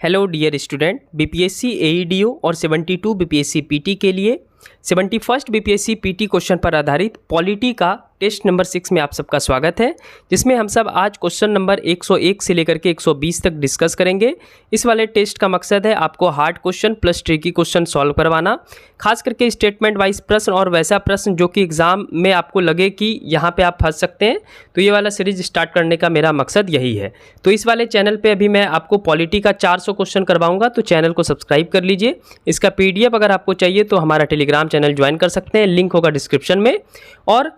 Hello dear student, BPSC एईडीओ और 72 BPSC PT के लिए 71st बीपीएससी पीटी क्वेश्चन पर आधारित पॉलिटी का टेस्ट नंबर 6 में आप सबका स्वागत है, जिसमें हम सब आज क्वेश्चन नंबर 101 से लेकर के 120 तक डिस्कस करेंगे। इस वाले टेस्ट का मकसद है आपको hard question plus tricky question solve करवाना, खास करके स्टेटमेंट वाइज प्रश्न और वैसा प्रश्न जो कि एग्जाम में आपको लगे कि यहाँ पे आप फंस सकते हैं। तो ये वाला सीरीज स्टार्ट करने का मेरा मकसद यही है। तो इस वाले चैनल पे अभी मैं आपको पॉलिटी का 400 क्वेश्चन करवाऊंगा, तो चैनल को सब्सक्राइब कर लीजिए। इसका पीडीएफ अगर आपको चाहिए तो हमारा टेलीग्राम चैनल ज्वाइन कर सकते हैं, लिंक होगा डिस्क्रिप्शन में। और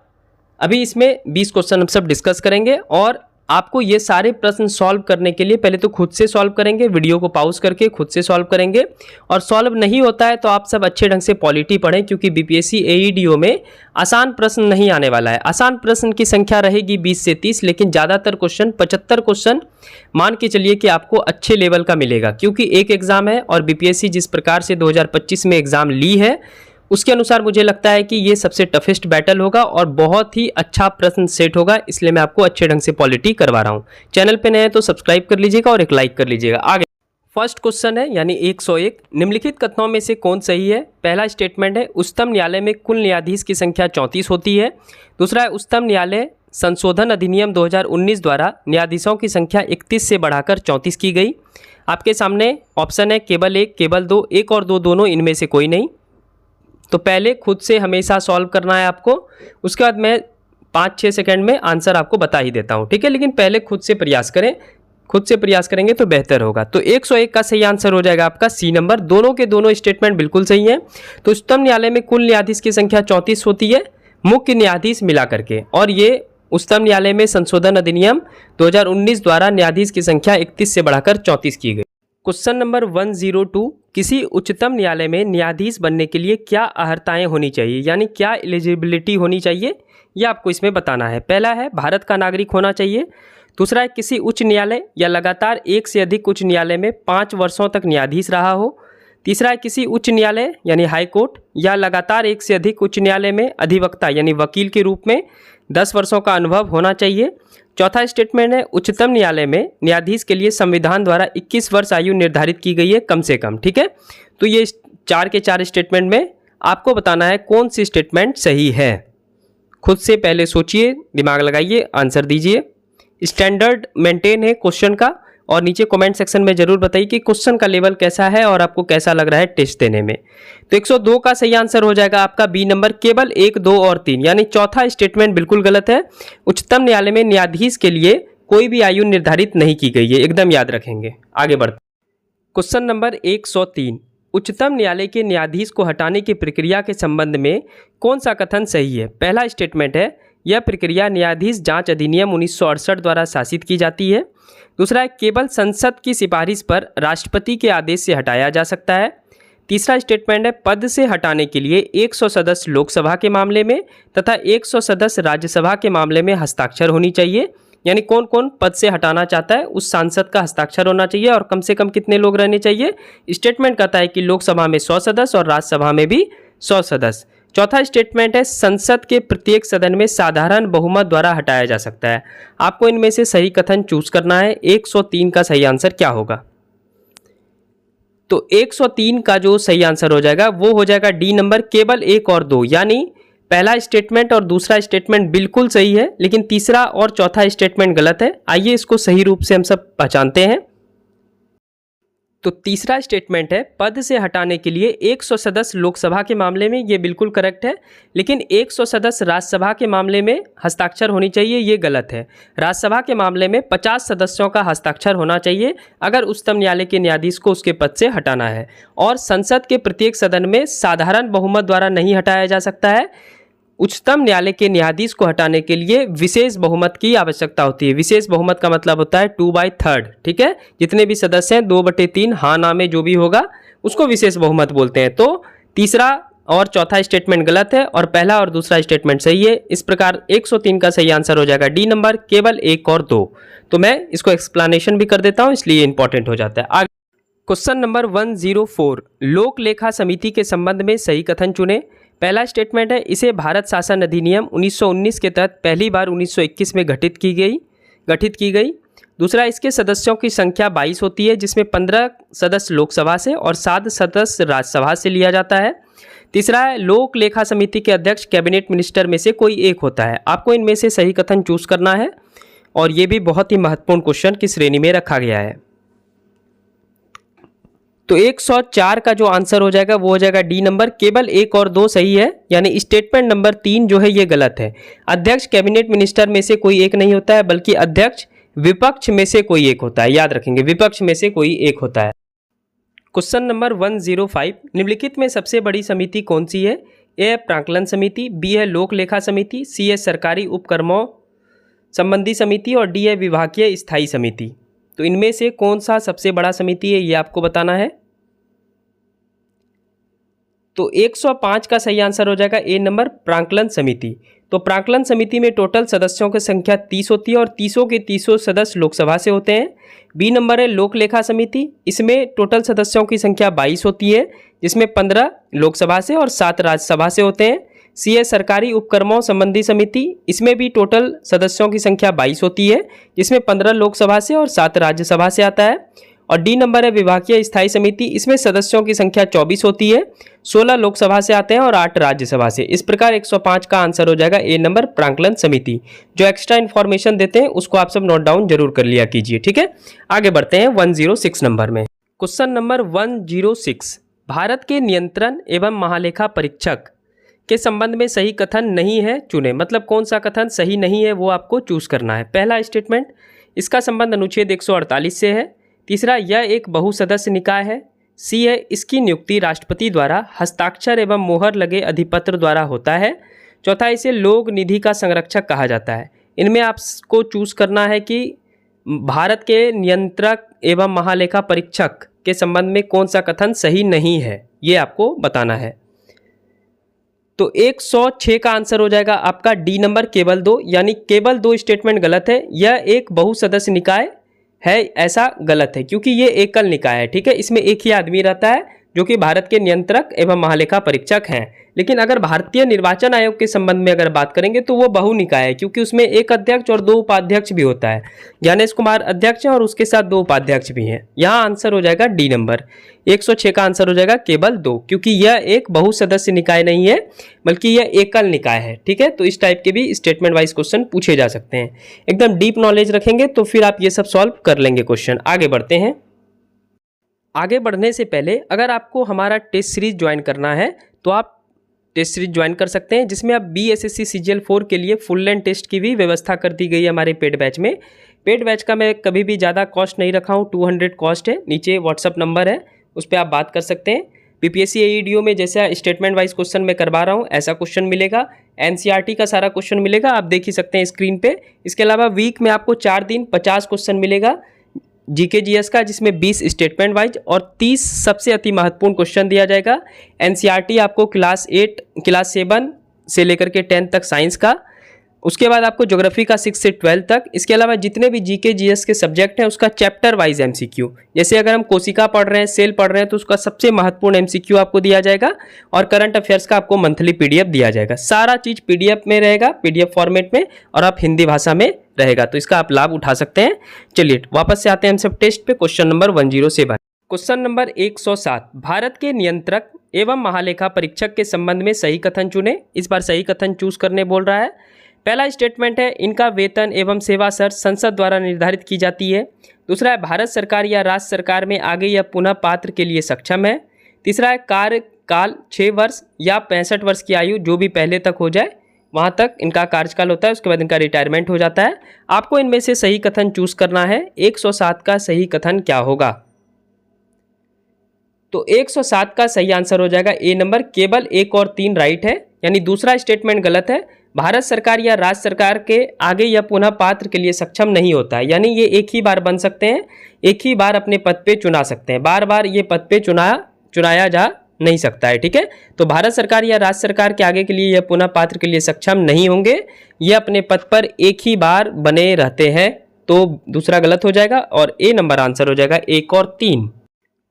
अभी इसमें 20 क्वेश्चन हम सब डिस्कस करेंगे और आपको ये सारे प्रश्न सॉल्व करने के लिए पहले तो खुद से सॉल्व करेंगे, वीडियो को पॉज करके खुद से सॉल्व करेंगे। और सॉल्व नहीं होता है तो आप सब अच्छे ढंग से पॉलिटी पढ़ें, क्योंकि बीपीएससी एईडीओ में आसान प्रश्न नहीं आने वाला है। आसान प्रश्न की संख्या रहेगी 20 से 30, लेकिन ज़्यादातर क्वेश्चन 75 क्वेश्चन मान के चलिए कि आपको अच्छे लेवल का मिलेगा, क्योंकि एक एग्ज़ाम है और बीपीएससी जिस प्रकार से 2025 में एग्ज़ाम ली है उसके अनुसार मुझे लगता है कि ये सबसे टफेस्ट बैटल होगा और बहुत ही अच्छा प्रश्न सेट होगा। इसलिए मैं आपको अच्छे ढंग से पॉलिटी करवा रहा हूँ। चैनल पे नए हैं तो सब्सक्राइब कर लीजिएगा और एक लाइक कर लीजिएगा। आगे फर्स्ट क्वेश्चन है यानी 101, निम्नलिखित कथनों में से कौन सही है। पहला स्टेटमेंट है उच्चतम न्यायालय में कुल न्यायाधीश की संख्या 34 होती है। दूसरा है उच्चतम न्यायालय संशोधन अधिनियम 2019 द्वारा न्यायाधीशों की संख्या 31 से बढ़ाकर 34 की गई। आपके सामने ऑप्शन है केवल 1, केवल 2, 1 और 2 दोनों, इनमें से कोई नहीं। तो पहले खुद से हमेशा सॉल्व करना है आपको, उसके बाद मैं 5-6 सेकंड में आंसर आपको बता ही देता हूँ, ठीक है। लेकिन पहले खुद से प्रयास करें, खुद से प्रयास करेंगे तो बेहतर होगा। तो 101 का सही आंसर हो जाएगा आपका सी नंबर। दोनों के दोनों स्टेटमेंट बिल्कुल सही है। तो उच्चतम न्यायालय में कुल न्यायाधीश की संख्या 34 होती है, मुख्य न्यायाधीश मिला करके। और ये उच्चतम न्यायालय में संशोधन अधिनियम 2019 द्वारा न्यायाधीश की संख्या 31 से बढ़ाकर 34 की गई। क्वेश्चन नंबर 102, किसी उच्चतम न्यायालय में न्यायाधीश बनने के लिए क्या अर्हताएं होनी चाहिए, यानी क्या एलिजिबिलिटी होनी चाहिए, यह आपको इसमें बताना है। पहला है भारत का नागरिक होना चाहिए। दूसरा है किसी उच्च न्यायालय या लगातार एक से अधिक उच्च न्यायालय में 5 वर्षों तक न्यायाधीश रहा हो। तीसरा है किसी उच्च न्यायालय यानी हाई कोर्ट या लगातार एक से अधिक उच्च न्यायालय में अधिवक्ता यानी वकील के रूप में 10 वर्षों का अनुभव होना चाहिए। चौथा स्टेटमेंट है उच्चतम न्यायालय में न्यायाधीश के लिए संविधान द्वारा 21 वर्ष आयु निर्धारित की गई है कम से कम, ठीक है। तो ये 4 के 4 स्टेटमेंट में आपको बताना है कौन सी स्टेटमेंट सही है। खुद से पहले सोचिए, दिमाग लगाइए, आंसर दीजिए। स्टैंडर्ड मेंटेन है क्वेश्चन का, और नीचे कमेंट सेक्शन में जरूर बताइए कि क्वेश्चन का लेवल कैसा है और आपको कैसा लग रहा है टेस्ट देने में। तो 102 का सही आंसर हो जाएगा आपका बी नंबर, केवल 1, 2 और 3, यानी चौथा स्टेटमेंट बिल्कुल गलत है। उच्चतम न्यायालय में न्यायाधीश के लिए कोई भी आयु निर्धारित नहीं की गई है, एकदम याद रखेंगे। आगे बढ़ते क्वेश्चन नंबर 103, उच्चतम न्यायालय के न्यायाधीश को हटाने की प्रक्रिया के संबंध में कौन सा कथन सही है। पहला स्टेटमेंट है यह प्रक्रिया न्यायाधीश जांच अधिनियम 1968 द्वारा शासित की जाती है। दूसरा है केवल संसद की सिफारिश पर राष्ट्रपति के आदेश से हटाया जा सकता है। तीसरा स्टेटमेंट है पद से हटाने के लिए 100 सदस्य लोकसभा के मामले में तथा 100 सदस्य राज्यसभा के मामले में हस्ताक्षर होनी चाहिए, यानी कौन कौन पद से हटाना चाहता है उस सांसद का हस्ताक्षर होना चाहिए और कम से कम कितने लोग रहने चाहिए। स्टेटमेंट कहता है कि लोकसभा में 100 सदस्य और राज्यसभा में भी 100 सदस्य। चौथा स्टेटमेंट है संसद के प्रत्येक सदन में साधारण बहुमत द्वारा हटाया जा सकता है। आपको इनमें से सही कथन चूज करना है। 103 का सही आंसर क्या होगा। तो 103 का जो सही आंसर हो जाएगा वो हो जाएगा डी नंबर, केवल 1 और 2, यानी पहला स्टेटमेंट और दूसरा स्टेटमेंट बिल्कुल सही है, लेकिन तीसरा और चौथा स्टेटमेंट गलत है। आइए इसको सही रूप से हम सब पहचानते हैं। तो तीसरा स्टेटमेंट है पद से हटाने के लिए 100 सदस्य लोकसभा के मामले में, ये बिल्कुल करेक्ट है, लेकिन 100 सदस्य राज्यसभा के मामले में हस्ताक्षर होनी चाहिए, ये गलत है। राज्यसभा के मामले में 50 सदस्यों का हस्ताक्षर होना चाहिए अगर उच्चतम न्यायालय के न्यायाधीश को उसके पद से हटाना है। और संसद के प्रत्येक सदन में साधारण बहुमत द्वारा नहीं हटाया जा सकता है। उच्चतम न्यायालय के न्यायाधीश को हटाने के लिए विशेष बहुमत की आवश्यकता होती है। विशेष बहुमत का मतलब होता है 2/3, ठीक है। जितने भी सदस्य हैं 2/3, हाँ ना में जो भी होगा उसको विशेष बहुमत बोलते हैं। तो तीसरा और चौथा स्टेटमेंट गलत है और पहला और दूसरा स्टेटमेंट सही है। इस प्रकार 103 का सही आंसर हो जाएगा डी नंबर, केवल 1 और 2। तो मैं इसको एक्सप्लेनेशन भी कर देता हूँ, इसलिए इंपॉर्टेंट हो जाता है। आगे क्वेश्चन नंबर 104, लोक लेखा समिति के संबंध में सही कथन चुने। पहला स्टेटमेंट है इसे भारत शासन अधिनियम 1919 के तहत पहली बार 1921 में गठित की गई। दूसरा, इसके सदस्यों की संख्या 22 होती है, जिसमें 15 सदस्य लोकसभा से और 7 सदस्य राज्यसभा से लिया जाता है। तीसरा है, लोक लेखा समिति के अध्यक्ष कैबिनेट मिनिस्टर में से कोई एक होता है। आपको इनमें से सही कथन चूज करना है और ये भी बहुत ही महत्वपूर्ण क्वेश्चन की श्रेणी में रखा गया है। तो 104 का जो आंसर हो जाएगा वो हो जाएगा डी नंबर। केवल 1 और 2 सही है, यानी स्टेटमेंट नंबर 3 जो है ये गलत है। अध्यक्ष कैबिनेट मिनिस्टर में से कोई एक नहीं होता है, बल्कि अध्यक्ष विपक्ष में से कोई एक होता है। याद रखेंगे, विपक्ष में से कोई एक होता है। क्वेश्चन नंबर 105, निम्नलिखित में सबसे बड़ी समिति कौन सी है? ए है प्राक्कलन समिति, बी है लोक लेखा समिति, सी है सरकारी उपक्रमों संबंधी समिति और डी है विभागीय स्थायी समिति। तो इनमें से कौन सा सबसे बड़ा समिति है ये आपको बताना है। तो 105 का सही आंसर हो जाएगा ए नंबर, प्राक्कलन समिति। तो प्राक्कलन समिति में टोटल सदस्यों की संख्या 30 होती है और 30 के 30 सदस्य लोकसभा से होते हैं। बी नंबर है लोक लेखा समिति, इसमें टोटल सदस्यों की संख्या 22 होती है, जिसमें 15 लोकसभा से और 7 राज्यसभा से होते हैं। सी है सरकारी उपक्रमों संबंधी समिति, इसमें भी टोटल सदस्यों की संख्या 22 होती है, जिसमें 15 लोकसभा से और 7 राज्यसभा से आता है। और डी नंबर है विभागीय स्थायी समिति, इसमें सदस्यों की संख्या 24 होती है, 16 लोकसभा से आते हैं और 8 राज्यसभा से। इस प्रकार 105 का आंसर हो जाएगा ए नंबर, प्राक्कलन समिति। जो एक्स्ट्रा इन्फॉर्मेशन देते हैं उसको आप सब नोट डाउन जरूर कर लिया कीजिए, ठीक है। आगे बढ़ते हैं 106 नंबर में। क्वेश्चन नंबर 106, भारत के नियंत्रण एवं महालेखा परीक्षक के संबंध में सही कथन नहीं है चुने। मतलब कौन सा कथन सही नहीं है वो आपको चूज करना है। पहला स्टेटमेंट, इसका संबंध अनुच्छेद 148 से है। तीसरा, यह एक बहुसदस्य निकाय है। सी है, इसकी नियुक्ति राष्ट्रपति द्वारा हस्ताक्षर एवं मोहर लगे अधिपत्र द्वारा होता है। चौथा, इसे लोक निधि का संरक्षक कहा जाता है। इनमें आपको चूज करना है कि भारत के नियंत्रक एवं महालेखा परीक्षक के संबंध में कौन सा कथन सही नहीं है, ये आपको बताना है। तो 106 का आंसर हो जाएगा आपका डी नंबर, केवल 2, यानी केवल 2 स्टेटमेंट गलत है। यह एक बहुसदस्य निकाय है, ऐसा गलत है, क्योंकि ये एकल निकाय है, ठीक है। इसमें एक ही आदमी रहता है जो कि भारत के नियंत्रक एवं महालेखा परीक्षक हैं। लेकिन अगर भारतीय निर्वाचन आयोग के संबंध में अगर बात करेंगे तो वो बहुनिकाय है, क्योंकि उसमें एक अध्यक्ष और 2 उपाध्यक्ष भी होता है। ज्ञानेश कुमार अध्यक्ष हैं और उसके साथ 2 उपाध्यक्ष भी हैं। यहाँ आंसर हो जाएगा डी नंबर, 106 का आंसर हो जाएगा केवल 2, क्योंकि यह एक बहुसदस्य निकाय नहीं है, बल्कि यह एकल निकाय है, ठीक है। तो इस टाइप के भी स्टेटमेंट वाइज क्वेश्चन पूछे जा सकते हैं। एकदम डीप नॉलेज रखेंगे तो फिर आप ये सब सॉल्व कर लेंगे क्वेश्चन। आगे बढ़ते हैं। आगे बढ़ने से पहले अगर आपको हमारा टेस्ट सीरीज ज्वाइन करना है तो आप टेस्ट सीरीज ज्वाइन कर सकते हैं, जिसमें आप BSSC CGL 4 के लिए फुल लेंथ टेस्ट की भी व्यवस्था कर दी गई है हमारे पेड बैच में। पेड बैच का मैं कभी भी ज़्यादा कॉस्ट नहीं रखा हूँ, 200 कॉस्ट है। नीचे व्हाट्सअप नंबर है, उस पर आप बात कर सकते हैं। BPSC AEDO में जैसा स्टेटमेंट वाइज क्वेश्चन मैं करवा रहा हूँ ऐसा क्वेश्चन मिलेगा। NCERT का सारा क्वेश्चन मिलेगा, आप देख ही सकते हैं स्क्रीन पे। इसके अलावा वीक में आपको 4 दिन 50 क्वेश्चन मिलेगा GK GS का, जिसमें 20 स्टेटमेंट वाइज और 30 सबसे अति महत्वपूर्ण क्वेश्चन दिया जाएगा। NCERT आपको क्लास 8 क्लास 7 से लेकर के 10 तक साइंस का, उसके बाद आपको ज्योग्राफी का 6 से 12 तक। इसके अलावा जितने भी GK GS के सब्जेक्ट हैं उसका चैप्टर वाइज MCQ, जैसे अगर हम कोशिका पढ़ रहे हैं, सेल पढ़ रहे हैं, तो उसका सबसे महत्वपूर्ण MCQ आपको दिया जाएगा और करंट अफेयर्स का आपको मंथली PDF दिया जाएगा। सारा चीज़ PDF में रहेगा, PDF फॉर्मेट में, और आप हिंदी भाषा में रहेगा, तो इसका आप लाभ उठा सकते हैं। चलिए वापस से आते हैं हम सब टेस्ट पे। Question number 107, question number 107, Bharat के नियंत्रक एवं महालेखा परीक्षक के संबंध में सही कथन चुने। इस बार सही कथन चूज करने बोल रहा है। पहला स्टेटमेंट है, इनका वेतन एवं सेवा शर्त संसद द्वारा निर्धारित की जाती है। दूसरा है, भारत सरकार या राज्य सरकार में आगे या पुनः पात्र के लिए सक्षम है। तीसरा है, कार्यकाल 6 वर्ष या 65 वर्ष की आयु, जो भी पहले तक हो जाए वहाँ तक इनका कार्यकाल होता है, उसके बाद इनका रिटायरमेंट हो जाता है। आपको इनमें से सही कथन चूज करना है। 107 का सही कथन क्या होगा? तो 107 का सही आंसर हो जाएगा ए नंबर, केवल 1 और 3 राइट है, यानी दूसरा स्टेटमेंट गलत है। भारत सरकार या राज्य सरकार के आगे या पुनः पात्र के लिए सक्षम नहीं होता है, यानी ये एक ही बार बन सकते हैं, एक ही बार अपने पद पे चुना सकते हैं, बार बार ये पद पे चुनाया जा नहीं सकता है, ठीक है। तो भारत सरकार या राज्य सरकार के आगे के लिए या पुनः पात्र के लिए सक्षम नहीं होंगे, ये अपने पद पर एक ही बार बने रहते हैं, तो दूसरा गलत हो जाएगा और ए नंबर आंसर हो जाएगा 1 और 3।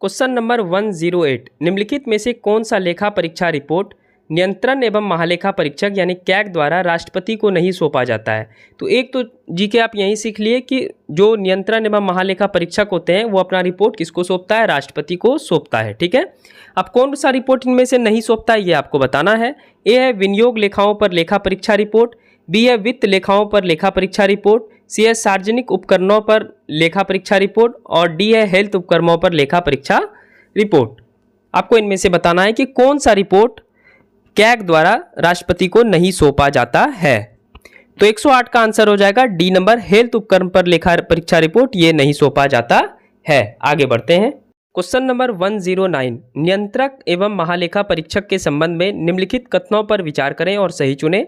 क्वेश्चन नंबर 108, निम्नलिखित में से कौन सा लेखा परीक्षा रिपोर्ट नियंत्रण एवं महालेखा परीक्षक यानी कैग द्वारा राष्ट्रपति को नहीं सौंपा जाता है। तो एक तो जीके आप यहीं सीख लिए कि जो नियंत्रण एवं महालेखा परीक्षक होते हैं वो अपना रिपोर्ट किसको सौंपता है, राष्ट्रपति को सौंपता है। ठीक है, अब कौन सा रिपोर्ट इनमें से नहीं सौंपता है ये आपको बताना है। ए है विनियोग लेखाओं पर लेखा परीक्षा रिपोर्ट, बी है वित्त लेखाओं पर लेखा परीक्षा रिपोर्ट, सी है सार्वजनिक उपकरणों पर लेखा परीक्षा रिपोर्ट और डी है हेल्थ उपकरणों पर लेखा परीक्षा रिपोर्ट। आपको इनमें से बताना है कि कौन सा रिपोर्ट कैग द्वारा राष्ट्रपति को नहीं सौंपा जाता है। तो 108 का आंसर हो जाएगा डी नंबर, हेल्थ उपकरण पर लेखा परीक्षा रिपोर्ट ये नहीं सौंपा जाता है। आगे बढ़ते हैं। क्वेश्चन नंबर 109, नियंत्रक एवं महालेखा परीक्षक के संबंध में निम्नलिखित कथनों पर विचार करें और सही चुनें।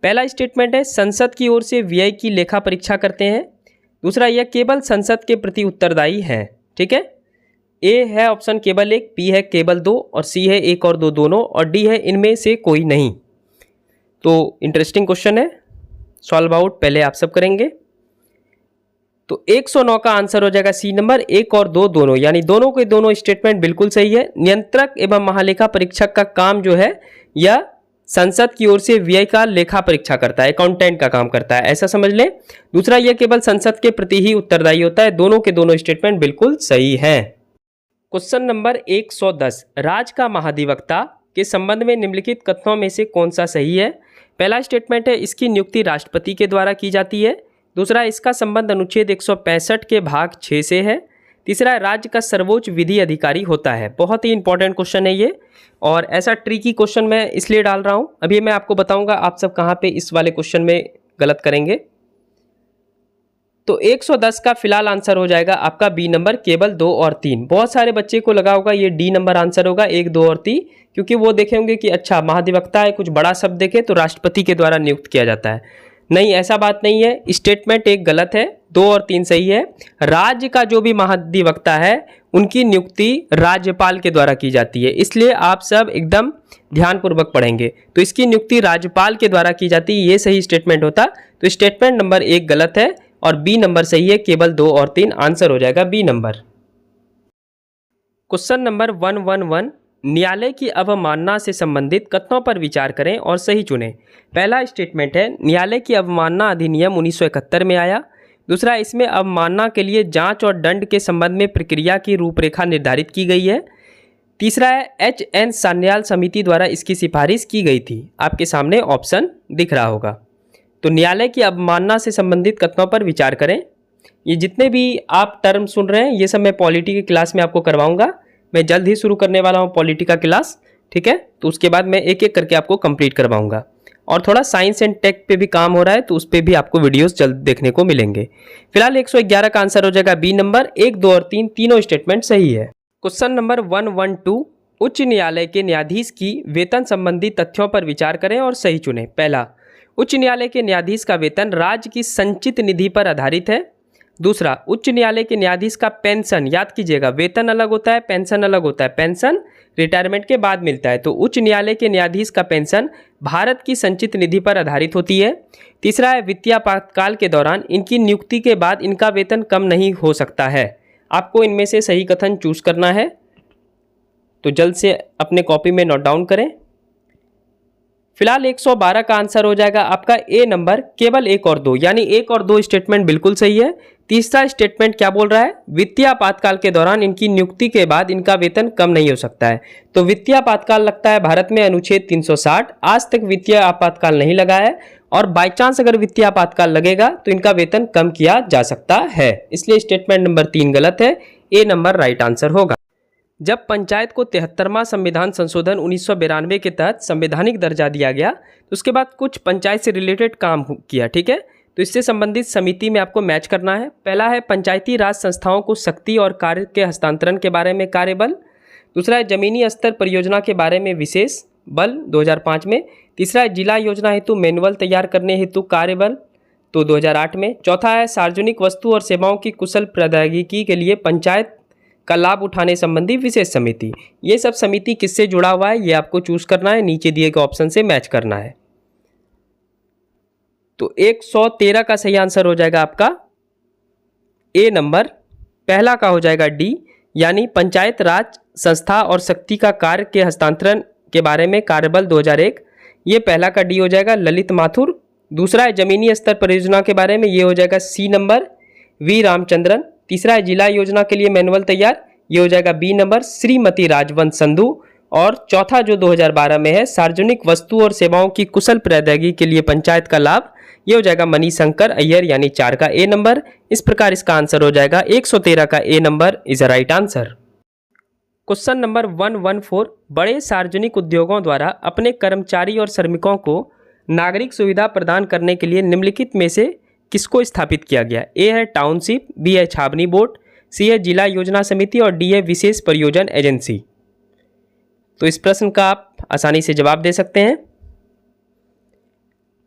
पहला स्टेटमेंट है संसद की ओर से व्यय की लेखा परीक्षा करते हैं। दूसरा, यह केवल संसद के प्रति उत्तरदायी है। ठीक है, ए है ऑप्शन केवल एक, बी है केवल दो और सी है एक और दो दोनों और डी है इनमें से कोई नहीं। तो इंटरेस्टिंग क्वेश्चन है, सॉल्व आउट पहले आप सब करेंगे। तो 109 का आंसर हो जाएगा सी नंबर, एक और दो दोनों, यानी दोनों के दोनों स्टेटमेंट बिल्कुल सही है। नियंत्रक एवं महालेखा परीक्षक का काम जो है यह संसद की ओर से व्यय का लेखा परीक्षा करता है, अकाउंटेंट का काम करता है, ऐसा समझ ले। दूसरा, यह केवल संसद के प्रति ही उत्तरदायी होता है। दोनों के दोनों स्टेटमेंट बिल्कुल सही है। क्वेश्चन नंबर 110, राज्य का महाधिवक्ता के संबंध में निम्नलिखित कथनों में से कौन सा सही है। पहला स्टेटमेंट है इसकी नियुक्ति राष्ट्रपति के द्वारा की जाती है। दूसरा, इसका संबंध अनुच्छेद 165 के भाग 6 से है। तीसरा, राज्य का सर्वोच्च विधि अधिकारी होता है। बहुत ही इंपॉर्टेंट क्वेश्चन है ये, और ऐसा ट्रिकी क्वेश्चन मैं इसलिए डाल रहा हूँ। अभी मैं आपको बताऊंगा आप सब कहाँ पे इस वाले क्वेश्चन में गलत करेंगे। तो 110 का फिलहाल आंसर हो जाएगा आपका बी नंबर, केवल 2 और 3। बहुत सारे बच्चे को लगा होगा ये डी नंबर आंसर होगा, 1, 2 और 3, क्योंकि वो देखे होंगे कि अच्छा महाधिवक्ता है, कुछ बड़ा शब्द देखे तो राष्ट्रपति के द्वारा नियुक्त किया जाता है। नहीं, ऐसा बात नहीं है, स्टेटमेंट एक गलत है, 2 और 3 सही है। राज्य का जो भी महाधिवक्ता है उनकी नियुक्ति राज्यपाल के द्वारा की जाती है, इसलिए आप सब एकदम ध्यानपूर्वक पढ़ेंगे। तो इसकी नियुक्ति राज्यपाल के द्वारा की जाती है, ये सही स्टेटमेंट होता। तो स्टेटमेंट नंबर 1 गलत है और बी नंबर सही है, केवल 2 और 3, आंसर हो जाएगा बी नंबर। क्वेश्चन नंबर 111, न्यायालय की अवमानना से संबंधित कथनों पर विचार करें और सही चुनें। पहला स्टेटमेंट है न्यायालय की अवमानना अधिनियम 1971 में आया। दूसरा, इसमें अवमानना के लिए जांच और दंड के संबंध में प्रक्रिया की रूपरेखा निर्धारित की गई है। तीसरा है HN सान्याल समिति द्वारा इसकी सिफारिश की गई थी। आपके सामने ऑप्शन दिख रहा होगा। तो न्यायालय की अवमानना से संबंधित कथनों पर विचार करें। ये जितने भी आप टर्म सुन रहे हैं ये सब मैं पॉलिटी की क्लास में आपको करवाऊंगा। मैं जल्द ही शुरू करने वाला हूँ पॉलिटी का क्लास, ठीक है। तो उसके बाद मैं एक एक करके आपको कंप्लीट करवाऊंगा। और थोड़ा साइंस एंड टेक पे भी काम हो रहा है तो उस पर भी आपको वीडियोस जल्द देखने को मिलेंगे। फिलहाल 111 का आंसर हो जाएगा बी नंबर, 1, 2 और 3 तीनों स्टेटमेंट सही है। क्वेश्चन नंबर 112, उच्च न्यायालय के न्यायाधीश की वेतन संबंधी तथ्यों पर विचार करें और सही चुनें। पहला, उच्च न्यायालय के न्यायाधीश का वेतन राज्य की संचित निधि पर आधारित है। दूसरा, उच्च न्यायालय के न्यायाधीश का पेंशन, याद कीजिएगा वेतन अलग होता है, पेंशन अलग होता है। पेंशन रिटायरमेंट के बाद मिलता है, तो उच्च न्यायालय के न्यायाधीश का पेंशन भारत की संचित निधि पर आधारित होती है। तीसरा है वित्तीय आपातकाल के दौरान इनकी नियुक्ति के बाद इनका वेतन कम नहीं हो सकता है। आपको इनमें से सही कथन चूज करना है, तो जल्द से अपने कॉपी में नोट डाउन करें। फिलहाल 112 का आंसर हो जाएगा आपका ए नंबर, केवल 1 और 2, यानी 1 और 2 स्टेटमेंट बिल्कुल सही है। तीसरा स्टेटमेंट क्या बोल रहा है, वित्तीय आपातकाल के दौरान इनकी नियुक्ति के बाद इनका वेतन कम नहीं हो सकता है। तो वित्तीय आपातकाल लगता है भारत में अनुच्छेद 360, आज तक वित्तीय आपातकाल नहीं लगा है, और बाई चांस अगर वित्तीय आपातकाल लगेगा तो इनका वेतन कम किया जा सकता है। इसलिए स्टेटमेंट नंबर 3 गलत है, ए नंबर राइट आंसर होगा। जब पंचायत को 73वां संविधान संशोधन 1992 के तहत संवैधानिक दर्जा दिया गया तो उसके बाद कुछ पंचायत से रिलेटेड काम किया, ठीक है। तो इससे संबंधित समिति में आपको मैच करना है। पहला है पंचायती राज संस्थाओं को शक्ति और कार्य के हस्तांतरण के बारे में कार्यबल। दूसरा है जमीनी स्तर परियोजना के बारे में विशेष बल 2005 में। तीसरा है जिला योजना हेतु मैनुअल तैयार करने हेतु कार्यबल, तो 2008 में। चौथा है सार्वजनिक वस्तु और सेवाओं की कुशल प्रौद्योगिकी के लिए पंचायत का लाभ उठाने संबंधी विशेष समिति। ये सब समिति किससे जुड़ा हुआ है ये आपको चूज करना है, नीचे दिए गए ऑप्शन से मैच करना है। तो 113 का सही आंसर हो जाएगा आपका ए नंबर, पहला का हो जाएगा डी, यानी पंचायत राज संस्था और शक्ति का कार्य के हस्तांतरण के बारे में कार्यबल 2001, ये पहला का डी हो जाएगा। ललित माथुर। दूसरा है जमीनी स्तर परियोजना के बारे में, ये हो जाएगा सी नंबर, वी रामचंद्रन। तीसरा है जिला योजना के लिए मैनुअल तैयार, ये हो जाएगा बी नंबर, श्रीमती राजवंत संधू। और चौथा जो 2012 में है, सार्वजनिक वस्तु और सेवाओं की कुशल प्रौद्योगिकी के लिए पंचायत का लाभ, ये हो जाएगा मणिशंकर अय्यर, यानी 4 का ए नंबर। इस प्रकार इसका आंसर हो जाएगा 113 का A number is a right answer. Question number 114, बड़े सार्वजनिक उद्योगों द्वारा अपने कर्मचारी और श्रमिकों को नागरिक सुविधा प्रदान करने के लिए निम्नलिखित में से किसको स्थापित किया गया? ए है टाउनशिप, बी है छावनी बोर्ड, सी है जिला योजना समिति और डी है विशेष परियोजना एजेंसी। तो इस प्रश्न का आप आसानी से जवाब दे सकते हैं।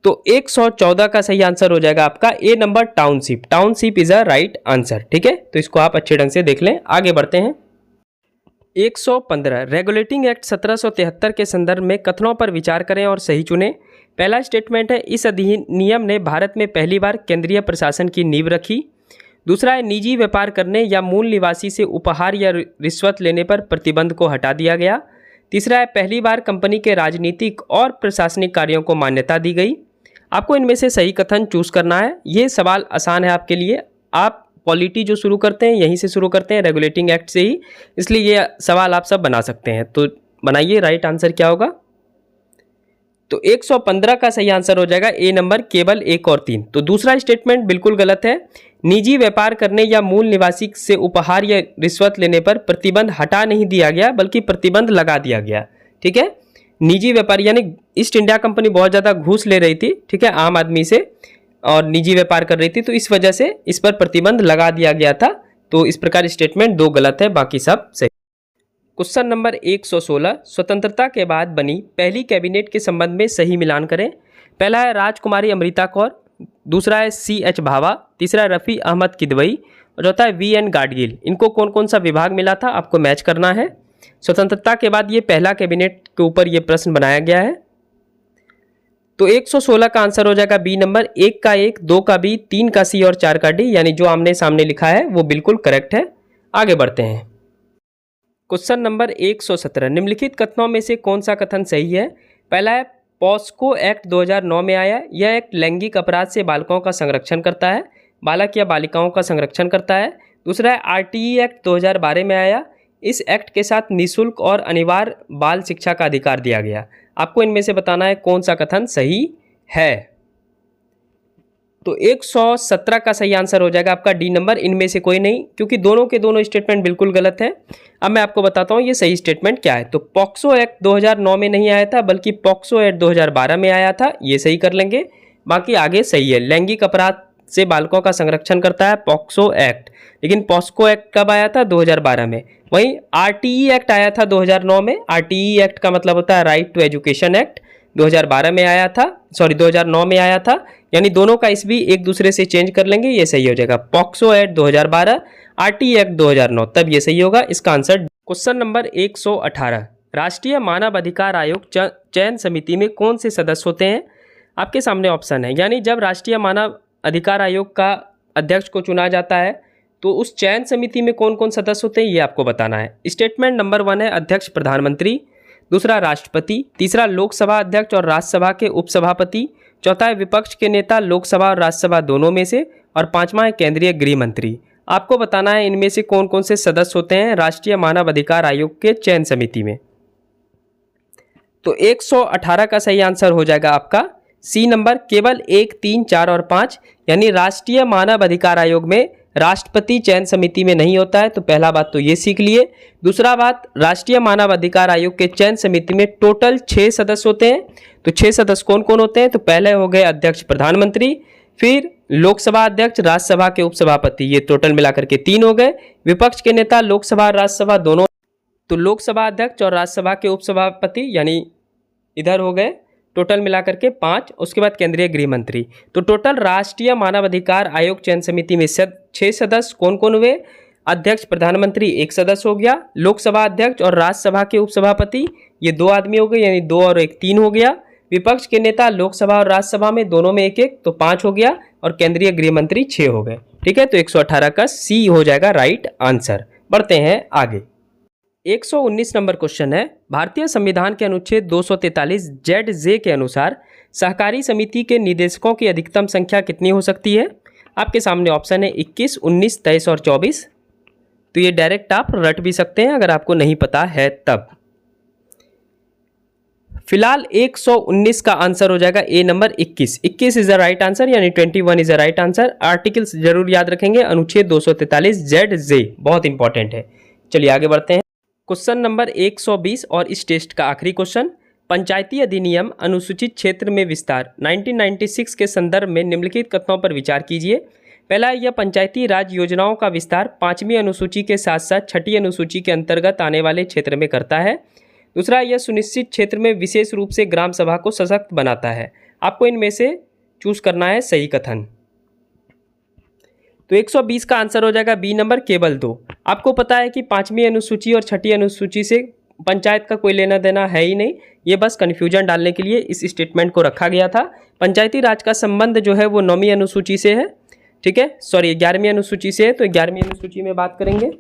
तो 114 का सही आंसर हो जाएगा आपका A number, township. Township is a right answer. ठीक है, तो इसको आप अच्छे ढंग से देख लें। आगे बढ़ते हैं। 115, रेगुलेटिंग एक्ट 1773 के संदर्भ में कथनों पर विचार करें और सही चुनें। पहला स्टेटमेंट है, इस अधिनियम ने भारत में पहली बार केंद्रीय प्रशासन की नींव रखी। दूसरा है, निजी व्यापार करने या मूल निवासी से उपहार या रिश्वत लेने पर प्रतिबंध को हटा दिया गया। तीसरा है, पहली बार कंपनी के राजनीतिक और प्रशासनिक कार्यों को मान्यता दी गई। आपको इनमें से सही कथन चूज करना है। ये सवाल आसान है आपके लिए। आप पॉलिटी जो शुरू करते हैं यहीं से शुरू करते हैं, रेगुलेटिंग एक्ट से ही, इसलिए ये सवाल आप सब बना सकते हैं। तो बनाइए, राइट आंसर क्या होगा? तो 115 का सही आंसर हो जाएगा ए नंबर, केवल 1 और 3। तो दूसरा स्टेटमेंट बिल्कुल गलत है। निजी व्यापार करने या मूल निवासी से उपहार या रिश्वत लेने पर प्रतिबंध हटा नहीं दिया गया, बल्कि प्रतिबंध लगा दिया गया। ठीक है, निजी व्यापार यानी ईस्ट इंडिया कंपनी बहुत ज़्यादा घूस ले रही थी, ठीक है, आम आदमी से, और निजी व्यापार कर रही थी, तो इस वजह से इस पर प्रतिबंध लगा दिया गया था। तो इस प्रकार स्टेटमेंट 2 गलत है, बाकी सब सही। क्वेश्चन नंबर 116, स्वतंत्रता के बाद बनी पहली कैबिनेट के संबंध में सही मिलान करें। पहला है राजकुमारी अमृता कौर, दूसरा है CH भाभा, तीसरा है रफ़ी अहमद किदवई और चौथा है VN गाडगिल। इनको कौन कौन सा विभाग मिला था आपको मैच करना है। स्वतंत्रता के बाद ये पहला कैबिनेट के ऊपर ये प्रश्न बनाया गया है। तो 116 का आंसर हो जाएगा बी नंबर, 1 का 1, 2 का बी, 3 का सी और 4 का डी, यानी जो आमने सामने लिखा है वो बिल्कुल करेक्ट है। आगे बढ़ते हैं। क्वेश्चन नंबर 117, निम्नलिखित कथनों में से कौन सा कथन सही है? पहला है, पॉस्को एक्ट 2009 में आया। यह एक्ट लैंगिक अपराध से बालकों का संरक्षण करता है, बालक या बालिकाओं का संरक्षण करता है। दूसरा है, RTE एक्ट 2012 में आया। इस एक्ट के साथ निःशुल्क और अनिवार्य बाल शिक्षा का अधिकार दिया गया। आपको इनमें से बताना है कौन सा कथन सही है। तो 117 का सही आंसर हो जाएगा आपका डी नंबर, इनमें से कोई नहीं, क्योंकि दोनों के दोनों स्टेटमेंट बिल्कुल गलत है। अब मैं आपको बताता हूँ ये सही स्टेटमेंट क्या है। तो पॉक्सो एक्ट 2009 में नहीं आया था, बल्कि पॉक्सो एक्ट 2012 में आया था, ये सही कर लेंगे। बाकी आगे सही है, लैंगिक अपराध से बालकों का संरक्षण करता है पॉक्सो एक्ट, लेकिन पॉस्को एक्ट कब आया था? 2012 में। वहीं RTE एक्ट आया था 2009 में। RTE एक्ट का मतलब होता है राइट टू एजुकेशन एक्ट, 2012 में आया था, 2009 में आया था, यानी दोनों का इसभी एक दूसरे से चेंज कर लेंगे, ये सही हो जाएगा। पॉक्सो एक्ट 2012, RTE एक्ट 2009, तब ये सही होगा। इसका आंसर। क्वेश्चन नंबर 118, राष्ट्रीय मानव अधिकार आयोग चयन समिति में कौन से सदस्य होते हैं? आपके सामने ऑप्शन है, यानी जब राष्ट्रीय मानव अधिकार आयोग का अध्यक्ष को चुना जाता है तो उस चयन समिति में कौन कौन सदस्य होते हैं ये आपको बताना है। स्टेटमेंट नंबर 1 है, अध्यक्ष प्रधानमंत्री, दूसरा राष्ट्रपति, तीसरा लोकसभा अध्यक्ष और राज्यसभा के उपसभापति, चौथा है विपक्ष के नेता लोकसभा और राज्यसभा दोनों में से, और पांचवा है केंद्रीय गृह मंत्री। आपको बताना है इनमें से कौन कौन से सदस्य होते हैं राष्ट्रीय मानव अधिकार आयोग के चयन समिति में। तो 118 का सही आंसर हो जाएगा आपका सी नंबर, केवल 1, 3, 4 और 5, यानी राष्ट्रीय मानव अधिकार आयोग में राष्ट्रपति चयन समिति में नहीं होता है। तो पहला बात तो ये सीख लिए। दूसरा बात, राष्ट्रीय मानव अधिकार आयोग के चयन समिति में टोटल 6 सदस्य होते हैं। तो 6 सदस्य कौन कौन होते हैं? तो पहले हो गए अध्यक्ष प्रधानमंत्री, फिर लोकसभा अध्यक्ष, राज्यसभा के उपसभापति, ये टोटल मिलाकर के 3 हो गए। विपक्ष के नेता लोकसभा और राज्यसभा दोनों, तो लोकसभा अध्यक्ष और राज्यसभा के उपसभापति यानी इधर हो गए, टोटल मिलाकर के 5। उसके बाद केंद्रीय गृह मंत्री। तो टोटल राष्ट्रीय मानव अधिकार आयोग चयन समिति में 6 सदस्य कौन कौन हुए? अध्यक्ष प्रधानमंत्री 1 सदस्य हो गया, लोकसभा अध्यक्ष और राज्यसभा के उपसभापति ये 2 आदमी हो गए, यानी 2 और 1 3 हो गया। विपक्ष के नेता लोकसभा और राज्यसभा में दोनों में 1-1, तो 5 हो गया, और केंद्रीय गृह मंत्री 6 हो गए। ठीक है, तो 118 का सी हो जाएगा राइट आंसर। बढ़ते हैं आगे। 119 नंबर क्वेश्चन है, भारतीय संविधान के अनुच्छेद 243 जेड जे के अनुसार सहकारी समिति के निदेशकों की अधिकतम संख्या कितनी हो सकती है? आपके सामने ऑप्शन है 21, 19, 23 और 24। तो ये डायरेक्ट आप रट भी सकते हैं अगर आपको नहीं पता है तब। फिलहाल 119 का आंसर हो जाएगा A number 21। 21 is the right answer, यानी 21 is the right answer. Articles जरूर याद रखेंगे, अनुच्छेद 243 जेड जे, बहुत इंपॉर्टेंट है। चलिए आगे बढ़ते हैं। क्वेश्चन नंबर 120 और इस टेस्ट का आखिरी क्वेश्चन, पंचायती अधिनियम अनुसूचित क्षेत्र में विस्तार 1996 के संदर्भ में निम्नलिखित कथनों पर विचार कीजिए। पहला, यह पंचायती राज योजनाओं का विस्तार 5वीं अनुसूची के साथ साथ 6ठी अनुसूची के अंतर्गत आने वाले क्षेत्र में करता है। दूसरा, यह सुनिश्चित क्षेत्र में विशेष रूप से ग्राम सभा को सशक्त बनाता है। आपको इनमें से चूज करना है सही कथन। तो 120 का आंसर हो जाएगा बी नंबर, केवल 2। आपको पता है कि 5वीं अनुसूची और 6ठी अनुसूची से पंचायत का कोई लेना देना है ही नहीं, ये बस कन्फ्यूजन डालने के लिए इस स्टेटमेंट को रखा गया था। पंचायती राज का संबंध जो है वो 9वीं अनुसूची से है, ठीक है, सॉरी 11वीं अनुसूची से है, तो 11वीं अनुसूची में बात करेंगे।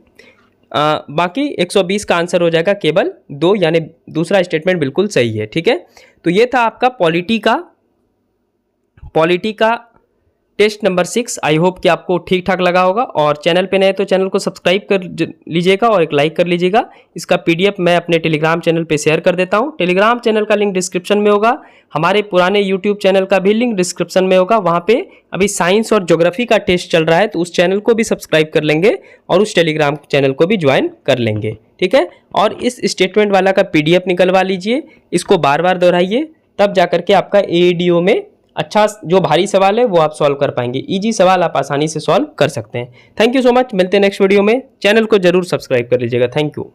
बाकी 120 का आंसर हो जाएगा केवल 2, यानी दूसरा स्टेटमेंट बिल्कुल सही है, ठीक है। तो ये था आपका पॉलिटी का टेस्ट नंबर 6। आई होप कि आपको ठीक ठाक लगा होगा, और चैनल पे नए तो चैनल को सब्सक्राइब कर लीजिएगा और एक लाइक कर लीजिएगा। इसका पीडीएफ मैं अपने टेलीग्राम चैनल पे शेयर कर देता हूँ। टेलीग्राम चैनल का लिंक डिस्क्रिप्शन में होगा, हमारे पुराने यूट्यूब चैनल का भी लिंक डिस्क्रिप्शन में होगा। वहाँ पे अभी साइंस और ज्योग्राफी का टेस्ट चल रहा है, तो उस चैनल को भी सब्सक्राइब कर लेंगे और उस टेलीग्राम चैनल को भी ज्वाइन कर लेंगे, ठीक है। और इस स्टेटमेंट वाला का पीडीएफ निकलवा लीजिए, इसको बार बार दोहराइए, तब जाकर के आपका एईडीओ में अच्छा जो भारी सवाल है वो आप सॉल्व कर पाएंगे। इजी सवाल आप आसानी से सॉल्व कर सकते हैं। थैंक यू सो मच, मिलते हैं नेक्स्ट वीडियो में। चैनल को जरूर सब्सक्राइब कर लीजिएगा। Thank you.